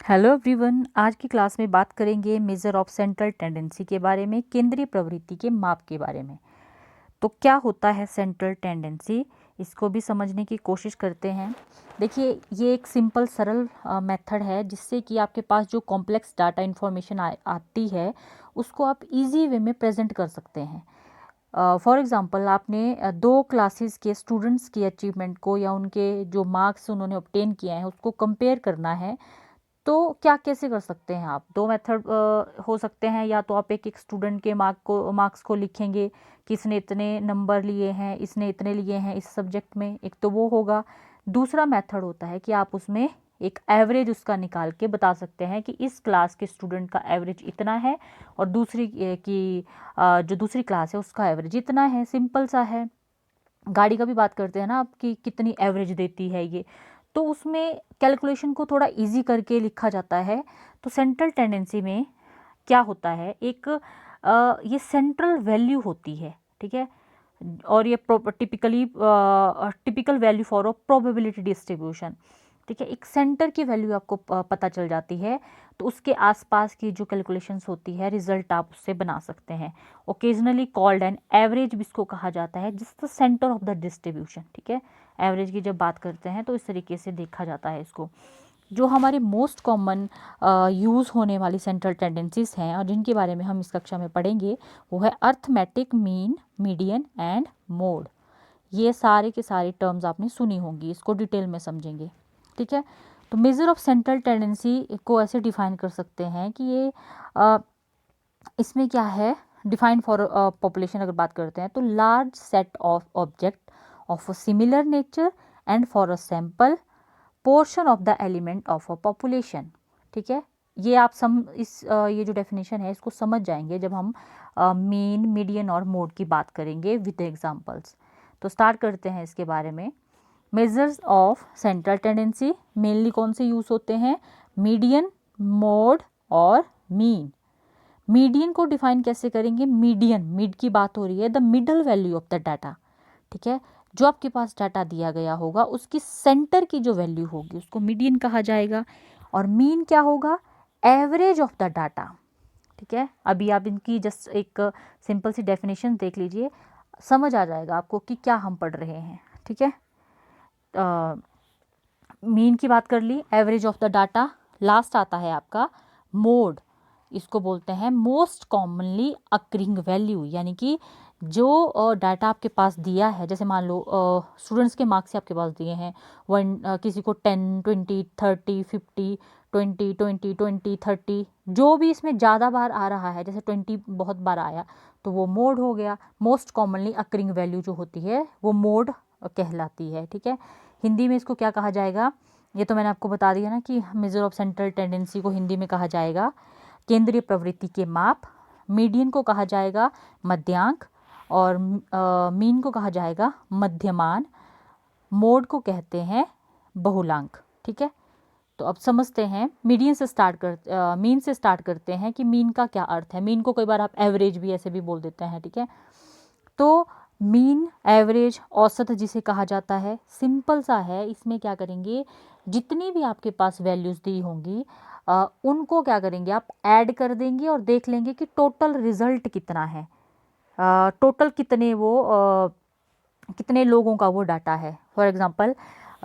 Hello everyone, आज की class में बात करेंगे मेजर ऑफ सेंट्रल टेंडेंसी के बारे में, केंद्रीय प्रवृत्ति के माप के बारे में। तो क्या होता है सेंट्रल टेंडेंसी, इसको भी समझने की कोशिश करते हैं। देखिए, ये एक सिंपल सरल मेथड है जिससे कि आपके पास जो कॉम्प्लेक्स डाटा इन्फॉर्मेशन आती है उसको आप इजी वे में प्रेजेंट कर सकते हैं। फॉर एग्ज़ाम्पल, आपने दो क्लासेस के स्टूडेंट्स की अचीवमेंट को या उनके जो मार्क्स उन्होंने ऑब्टेन किए हैं उसको कंपेयर करना है। तो क्या कैसे कर सकते हैं आप? दो मेथड हो सकते हैं। या तो आप एक एक स्टूडेंट के मार्क्स को लिखेंगे कि इसने इतने नंबर लिए हैं, इसने इतने लिए हैं इस सब्जेक्ट में, एक तो वो होगा। दूसरा मेथड होता है कि आप उसमें एक एवरेज उसका निकाल के बता सकते हैं कि इस क्लास के स्टूडेंट का एवरेज इतना है और दूसरी जो दूसरी क्लास है उसका एवरेज इतना है। सिंपल सा है। गाड़ी का भी बात करते हैं ना आप कि कितनी एवरेज देती है ये, तो उसमें कैलकुलेशन को थोड़ा इजी करके लिखा जाता है। तो सेंट्रल टेंडेंसी में क्या होता है, एक ये सेंट्रल वैल्यू होती है, ठीक है। और ये typical value for a probability distribution, ठीक है। एक सेंटर की वैल्यू आपको पता चल जाती है तो उसके आसपास की जो कैलकुलेशंस होती है रिजल्ट आप उससे बना सकते हैं। ओकेजनली कॉल्ड एन एवरेज भी इसको कहा जाता है, जिस the centre of the distribution, ठीक है। एवरेज की जब बात करते हैं तो इस तरीके से देखा जाता है इसको। जो हमारे मोस्ट कॉमन यूज़ होने वाली सेंट्रल टेंडेंसीज हैं और जिनके बारे में हम इस कक्षा में पढ़ेंगे वो है arithmetic, mean, median and mode. ये सारे के सारे टर्म्स आपने सुनी होंगी, इसको डिटेल में समझेंगे, ठीक है। तो मेजर ऑफ सेंट्रल टेंडेंसी को ऐसे डिफाइन कर सकते हैं कि ये इसमें क्या है, डिफाइन फॉर पॉपुलेशन अगर बात करते हैं तो large set of object of a similar nature and for a sample portion of the element of a population, ठीक है। ये आप ये जो डेफिनेशन है इसको समझ जाएंगे जब हम मीन, मीडियन और मोड की बात करेंगे विद एग्जांपल्स। तो स्टार्ट करते हैं इसके बारे में। Measures of central tendency mainly कौन से यूज़ होते हैं? मीडियन, मोड और मीन। मीडियन को डिफाइन कैसे करेंगे? मीडियन, मिड की बात हो रही है, the middle value of the data, ठीक है। जो आपके पास डाटा दिया गया होगा उसकी सेंटर की जो वैल्यू होगी उसको मीडियन कहा जाएगा। और मीन क्या होगा? एवरेज ऑफ द डाटा, ठीक है। अभी आप इनकी जस्ट एक सिंपल सी डेफिनेशन देख लीजिए, समझ आ जाएगा आपको कि क्या हम पढ़ रहे हैं, ठीक है। मीन की बात कर ली, average of the data. Last आता है आपका मोड। इसको बोलते हैं मोस्ट कॉमनली अक्रिंग वैल्यू, यानी कि जो डाटा आपके पास दिया है, जैसे मान लो स्टूडेंट्स के मार्क्स आपके पास दिए हैं किसी को 10, 20, 30, 50, 20, 20, 20, 30, जो भी इसमें ज़्यादा बार आ रहा है, जैसे 20 बहुत बार आया तो वो मोड हो गया। मोस्ट कॉमनली अक्रिंग वैल्यू जो होती है वो मोड कहलाती है, ठीक है। हिंदी में इसको क्या कहा जाएगा? ये तो मैंने आपको बता दिया ना कि मेजर ऑफ सेंट्रल टेंडेंसी को हिंदी में कहा जाएगा केंद्रीय प्रवृत्ति के माप। मीडियन को कहा जाएगा मध्यांक और मीन को कहा जाएगा मध्यमान। मोड को कहते हैं बहुलांक, ठीक है। तो अब समझते हैं, मीन से स्टार्ट करते हैं कि मीन का क्या अर्थ है। मीन को कई बार आप एवरेज भी ऐसे भी बोल देते हैं, ठीक है। तो मीन, एवरेज, औसत जिसे कहा जाता है, सिंपल सा है। इसमें क्या करेंगे, जितनी भी आपके पास वैल्यूज़ दी होंगी उनको क्या करेंगे, आप ऐड कर देंगे और देख लेंगे कि टोटल रिजल्ट कितना है, टोटल कितने लोगों का वो डाटा है। फॉर एग्ज़ाम्पल,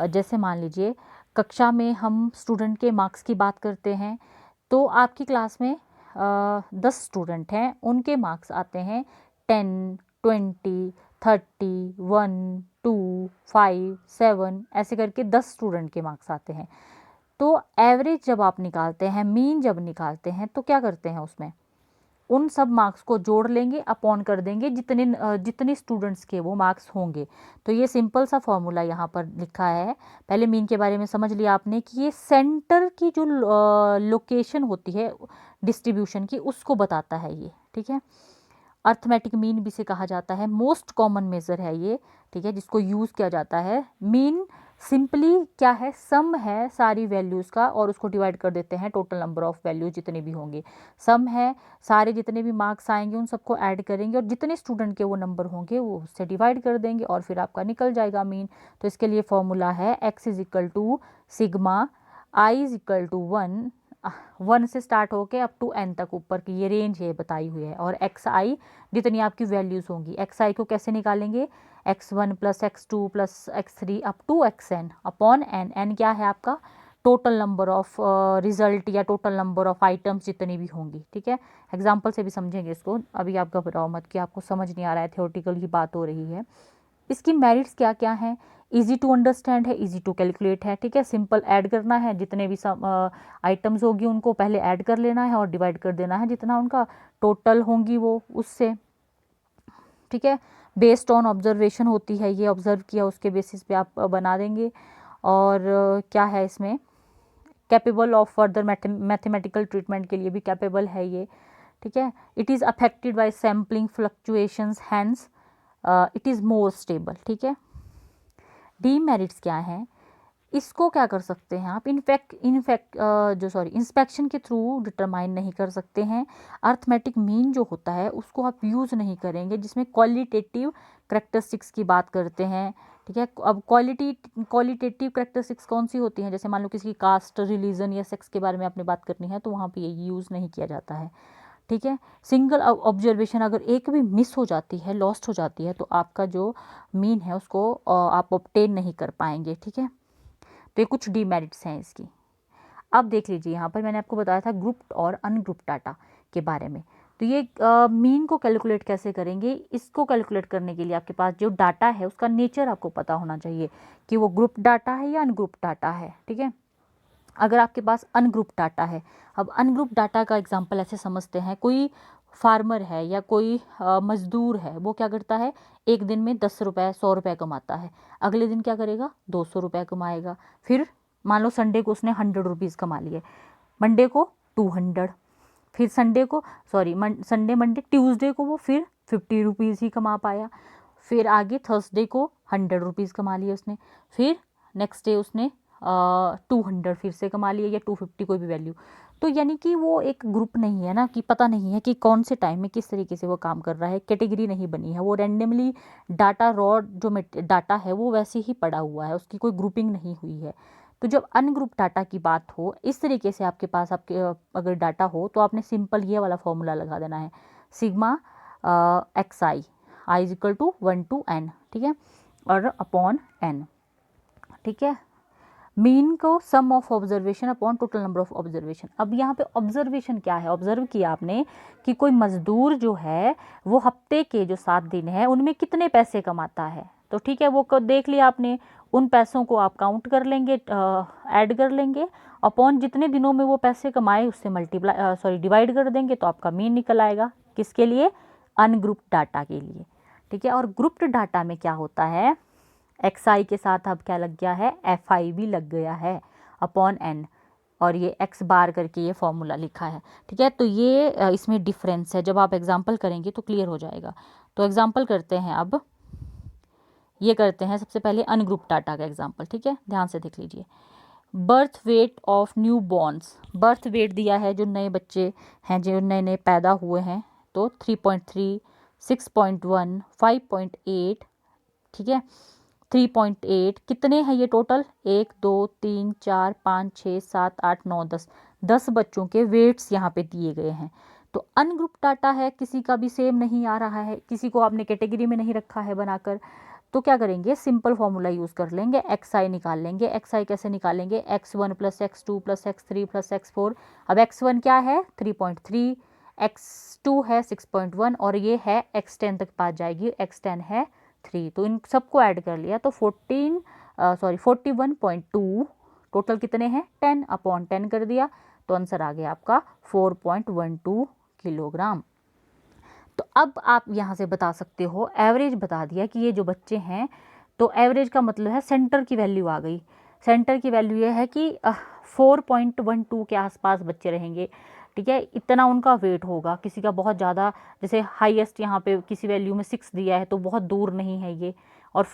जैसे मान लीजिए कक्षा में हम स्टूडेंट के मार्क्स की बात करते हैं तो आपकी क्लास में 10 स्टूडेंट हैं, उनके मार्क्स आते हैं 10, 20, 30, 1, 2, 5, 7, ऐसे करके 10 स्टूडेंट के मार्क्स आते हैं। तो एवरेज जब आप निकालते हैं, मीन जब निकालते हैं तो क्या करते हैं, उसमें उन सब मार्क्स को जोड़ लेंगे, अपॉन कर देंगे जितने स्टूडेंट्स के वो मार्क्स होंगे। तो ये सिंपल सा फॉर्मूला यहाँ पर लिखा है। पहले मीन के बारे में समझ लिया आपने कि ये सेंटर की जो लोकेशन होती है डिस्ट्रीब्यूशन की उसको बताता है ये, ठीक है। अर्थमेटिक मीन भी से कहा जाता है, मोस्ट कॉमन मेजर है ये, ठीक है, जिसको यूज़ किया जाता है। मीन सिंपली क्या है, सम है सारी वैल्यूज़ का और उसको डिवाइड कर देते हैं टोटल नंबर ऑफ वैल्यूज जितने भी होंगे। सम है सारे जितने भी मार्क्स आएंगे उन सबको ऐड करेंगे और जितने स्टूडेंट के वो नंबर होंगे वो उससे डिवाइड कर देंगे और फिर आपका निकल जाएगा मीन। तो इसके लिए फॉर्मूला है x is equal to sigma, i is equal to 1 1 से स्टार्ट होके अप टू n तक ऊपर की ये रेंज है बताई हुई है। और एक्स आई जितनी आपकी वैल्यूज़ होंगी, एक्स आई को कैसे निकालेंगे, x1 plus x2 plus x3 up to xn upon n। n क्या है आपका टोटल नंबर ऑफ रिजल्ट या टोटल नंबर ऑफ आइटम्स जितनी भी होंगी। ठीक है, एग्जाम्पल से भी समझेंगे इसको, अभी आप घबराओ मत कि आपको समझ नहीं आ रहा है, थियोरटिकल की बात हो रही है। इसकी मेरिट्स क्या क्या हैं, इजी टू अंडरस्टैंड है, इजी टू कैलकुलेट है। ठीक है, सिंपल ऐड करना है, जितने भी आइटम्स होगी उनको पहले ऐड कर लेना है और डिवाइड कर देना है जितना उनका टोटल होंगी वो उससे। ठीक है, बेस्ड ऑन ऑब्जर्वेशन होती है, ये ऑब्जर्व किया उसके बेसिस पे आप बना देंगे। और क्या है इसमें, capable of further mathematical treatment के लिए भी कैपेबल है ये। ठीक है, it is affected by sampling fluctuations, hence it is more stable. ठीक है, डीमेरिट्स क्या हैं, इसको क्या कर सकते हैं आप इंस्पेक्शन के थ्रू डिटरमाइन नहीं कर सकते हैं। अर्थमेटिक मीन जो होता है उसको आप यूज़ नहीं करेंगे, जिसमें क्वालिटेटिव करेक्टरिस्टिक्स की बात करते हैं। ठीक है, अब क्वालिटेटिव करेक्टरिस्टिक्स कौन सी होती हैं, जैसे मान लो किसी की कास्ट, रिलीजन या सेक्स के बारे में आपने बात करनी है तो वहाँ पे ये यूज़ नहीं किया जाता है। ठीक है, सिंगल ऑब्जर्वेशन अगर एक भी मिस हो जाती है, लॉस्ट हो जाती है, तो आपका जो मीन है उसको आप ऑब्टेन नहीं कर पाएंगे। ठीक है, तो ये कुछ डीमेरिट्स हैं इसकी। अब देख लीजिए, यहाँ पर मैंने आपको बताया था ग्रुप्ड और अनग्रुप्ड डाटा के बारे में। तो ये मीन को कैलकुलेट कैसे करेंगे, इसको कैलकुलेट करने के लिए आपके पास जो डाटा है उसका नेचर आपको पता होना चाहिए कि वो ग्रुप डाटा है या अनग्रुप्ड डाटा है। ठीक है, अगर आपके पास अनग्रुप डाटा है, अब अनग्रुप डाटा का एग्जांपल ऐसे समझते हैं, कोई फार्मर है या कोई मजदूर है, वो क्या करता है, एक दिन में 10 रुपये 100 रुपये कमाता है, अगले दिन क्या करेगा 200 रुपये कमाएगा, फिर मान लो संडे को उसने 100 रुपीज़ कमा लिए, मंडे को 200, फिर संडे मंडे ट्यूसडे को वो फिर 50 रुपीज़ ही कमा पाया, फिर आगे थर्सडे को 100 रुपीज़ कमा लिए उसने, फिर नेक्स्ट डे उसने 200 फिर से कमा लिए या 250 कोई भी वैल्यू। तो यानी कि वो एक ग्रुप नहीं है ना, कि पता नहीं है कि कौन से टाइम में किस तरीके से वो काम कर रहा है, कैटेगरी नहीं बनी है, वो रैंडमली डाटा रॉ जो डाटा है वो वैसे ही पड़ा हुआ है, उसकी कोई ग्रुपिंग नहीं हुई है। तो जब अनग्रुप डाटा की बात हो, इस तरीके से आपके पास अगर डाटा हो तो आपने सिंपल ये वाला फॉर्मूला लगा देना है, sigma x i is equal to 1 to n। ठीक है, और अपॉन n। ठीक है, मीन को sum of observation upon total number of observation. अब यहाँ पे ऑब्जर्वेशन क्या है, ऑब्जर्व किया आपने कि कोई मजदूर जो है वो हफ्ते के जो 7 दिन है उनमें कितने पैसे कमाता है। तो ठीक है, वो देख लिया आपने, उन पैसों को आप काउंट कर लेंगे, ऐड कर लेंगे, अपॉन जितने दिनों में वो पैसे कमाए उससे डिवाइड कर देंगे, तो आपका मीन निकल आएगा। किसके लिए, अनग्रुप्ड डाटा के लिए। ठीक है, और ग्रुप्ड डाटा में क्या होता है, एक्स आई के साथ अब क्या लग गया है, एफ आई भी लग गया है अपॉन एन, और ये एक्स बार करके ये फॉर्मूला लिखा है। ठीक है, तो ये इसमें डिफरेंस है, जब आप एग्जांपल करेंगे तो क्लियर हो जाएगा। तो एग्जांपल करते हैं, अब ये करते हैं सबसे पहले अनग्रुप डाटा का एग्जांपल। ठीक है, ध्यान से देख लीजिए, birth weight of new borns, birth weight दिया है जो नए बच्चे हैं, जो नए नए पैदा हुए हैं, तो 3.3, 6.1, 5.8। ठीक है, 3.8 कितने हैं ये टोटल, 1 2 3 4 5 6 7 8 9 10 बच्चों के वेट्स यहाँ पे दिए गए हैं। तो अनग्रुप डाटा है, किसी का भी सेम नहीं आ रहा है, किसी को आपने कैटेगरी में नहीं रखा है बनाकर, तो क्या करेंगे, सिंपल फॉर्मूला यूज़ कर लेंगे, एक्स आई निकाल लेंगे। एक्स आई कैसे निकालेंगे, x1 plus x2 plus x3 plus x4। अब x1 क्या है 3.3, x2 है 6.1 और ये है x10 तक पास जाएगी, x10 है 3, तो इन सबको ऐड कर लिया तो 41.2, टोटल कितने हैं 10 अपॉन 10 कर दिया, तो आंसर आ गया आपका 4.12 किलोग्राम। तो अब आप यहाँ से बता सकते हो, एवरेज बता दिया कि ये जो बच्चे हैं, तो एवरेज का मतलब है सेंटर की वैल्यू आ गई। सेंटर की वैल्यू ये है कि 4.12 के आसपास बच्चे रहेंगे। ठीक है, इतना उनका वेट होगा, किसी का बहुत ज़्यादा, जैसे हाईएस्ट यहाँ पे किसी वैल्यू में 6 दिया है तो बहुत दूर नहीं है ये, और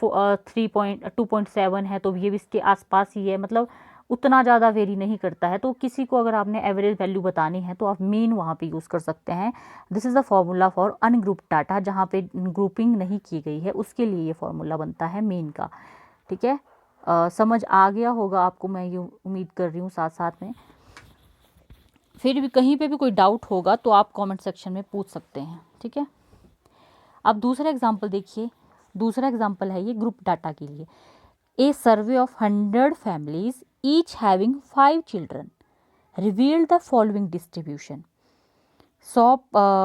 2.7 है तो ये भी इसके आसपास ही है, मतलब उतना ज़्यादा वेरी नहीं करता है। तो किसी को अगर आपने एवरेज वैल्यू बतानी है तो आप मीन वहाँ पे यूज़ कर सकते हैं। This is the formula for ungroup data, जहाँ पे ग्रुपिंग नहीं की गई है उसके लिए ये फॉर्मूला बनता है मीन का। ठीक है, समझ आ गया होगा आपको, मैं ये उम्मीद कर रही हूँ साथ साथ में। फिर भी कहीं पे भी कोई डाउट होगा तो आप कमेंट सेक्शन में पूछ सकते हैं, ठीक है। अब दूसरा एग्जांपल देखिए, दूसरा एग्जांपल है ये ग्रुप डाटा के लिए। A survey of 100 families each having 5 children revealed the following distribution. 100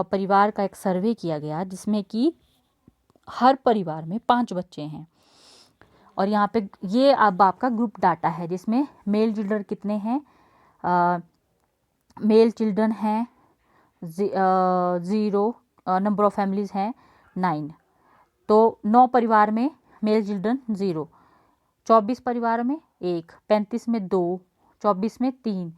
परिवार का एक सर्वे किया गया जिसमें कि हर परिवार में 5 बच्चे हैं, और यहाँ पे ये अब आपका ग्रुप डाटा है जिसमें मेल चिल्ड्रन कितने हैं, मेल चिल्ड्रन हैं 0, नंबर ऑफ फैमिलीज हैं 9, तो 9 परिवार में मेल चिल्ड्रन 0, 24 परिवार में 1, 35 में 2, 24 में 3,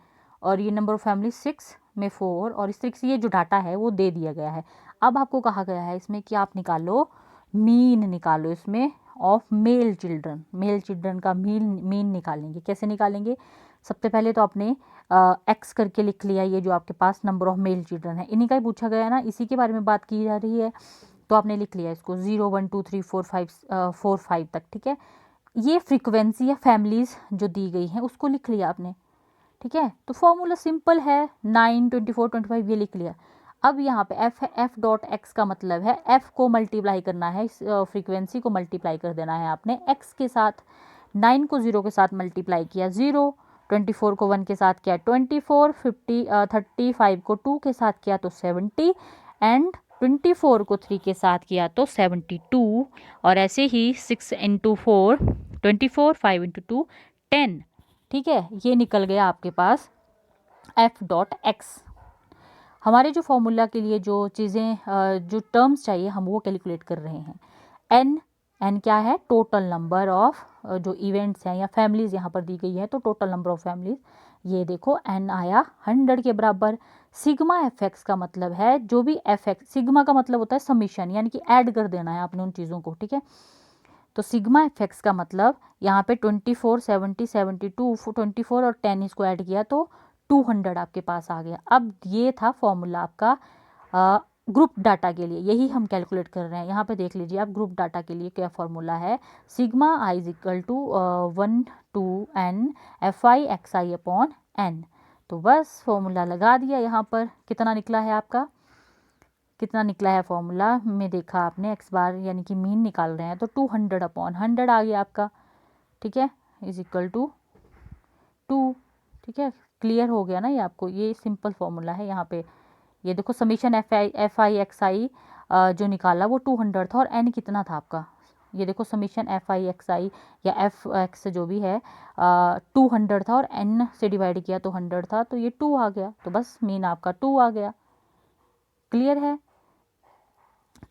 और ये नंबर ऑफ फैमिली 6 में 4, और इस तरीके से ये जो डाटा है वो दे दिया गया है। अब आपको कहा गया है इसमें कि आप निकालो मीन, निकालो इसमें of male children, male children का मीन निकालेंगे। कैसे निकालेंगे? सबसे पहले तो आपने एक्स करके लिख लिया ये जो आपके पास नंबर ऑफ मेल चिल्ड्रन है, इन्हीं का ही पूछा गया है ना, इसी के बारे में बात की जा रही है, तो आपने लिख लिया इसको 0 1 2 3 4 5 तक, ठीक है। ये फ्रीक्वेंसी या फैमिलीज जो दी गई हैं उसको लिख लिया आपने, ठीक है। तो फॉर्मूला सिंपल है, 9 24 25 ये लिख लिया। अब यहाँ पे एफ डॉट एक्स का मतलब है एफ को मल्टीप्लाई करना है, फ्रीक्वेंसी को मल्टीप्लाई कर देना है आपने एक्स के साथ। 9 को 0 के साथ मल्टीप्लाई किया 0, 24 को 1 के साथ किया 24, 35 को 2 के साथ किया तो 70, एंड 24 को 3 के साथ किया तो 72, और ऐसे ही 6 इंटू 4 24, 5 इंटू 2 10, ठीक है। ये निकल गया आपके पास एफ डॉट एक्स। हमारे जो फॉर्मूला के लिए जो चीज़ें जो टर्म्स चाहिए हम वो कैलकुलेट कर रहे हैं। एन क्या है? टोटल नंबर ऑफ जो इवेंट्स हैं या फैमिलीज़ यहाँ पर दी गई है, तो टोटल नंबर ऑफ फैमिलीज़, ये देखो एन आया 100 के बराबर। सिग्मा एफ एक्स का मतलब है जो भी एफ एक्स, सिग्मा का मतलब होता है समीशन, यानी कि ऐड कर देना है आपने उन चीज़ों को, ठीक है। तो सिग्मा एफ एक्स का मतलब यहाँ पे 24, 70, 72, 24 और 10 इसको ऐड किया तो 200 आपके पास आ गया। अब ये था फॉर्मूला आपका ग्रुप डाटा के लिए, यही हम कैलकुलेट कर रहे हैं। यहाँ पे देख लीजिए आप ग्रुप डाटा के लिए क्या फॉर्मूला है, sigma i is equal to 1 to n fi/xi/n। तो बस फॉर्मूला लगा दिया। यहाँ पर कितना निकला है आपका, कितना निकला है फॉर्मूला में देखा आपने, एक्स बार यानी कि मीन निकाल रहे हैं तो 200/100 आ गया आपका, ठीक है, इज इक्वल टू 2, ठीक है। क्लियर हो गया ना ये आपको, ये सिंपल फॉर्मूला है। यहाँ पे ये देखो समीशन एफ आई एक्स आई जो निकाला वो 200 था, और एन कितना था आपका, ये देखो समीशन एफ आई एक्स आई या एफ एक्स जो भी है 200 था, और एन से डिवाइड किया तो 100 था, तो ये 2 आ गया, तो बस मीन आपका 2 आ गया। क्लियर है?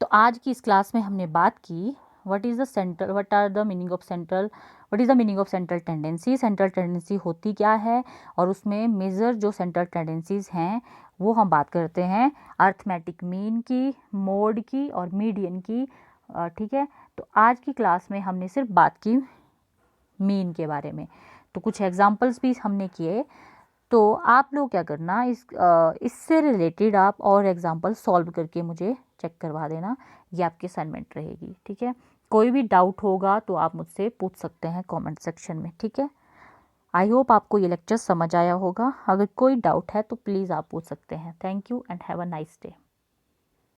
तो आज की इस क्लास में हमने बात की what is the meaning of central tendency. Central tendency होती क्या है, और उसमें मेजर जो सेंट्रल टेंडेंसीज हैं वो हम बात करते हैं अर्थमेटिक मीन की, मोड की और मीडियन की, ठीक है। तो आज की क्लास में हमने सिर्फ बात की मीन के बारे में, तो कुछ एग्जांपल्स भी हमने किए। तो आप लोग क्या करना, इससे रिलेटेड आप और एग्जांपल सॉल्व करके मुझे चेक करवा देना, ये आपकी असाइनमेंट रहेगी, ठीक है। कोई भी डाउट होगा तो आप मुझसे पूछ सकते हैं कमेंट सेक्शन में, ठीक है। आई होप आपको ये लेक्चर समझ आया होगा। अगर कोई डाउट है तो प्लीज़ आप पूछ सकते हैं। Thank you and have a nice day.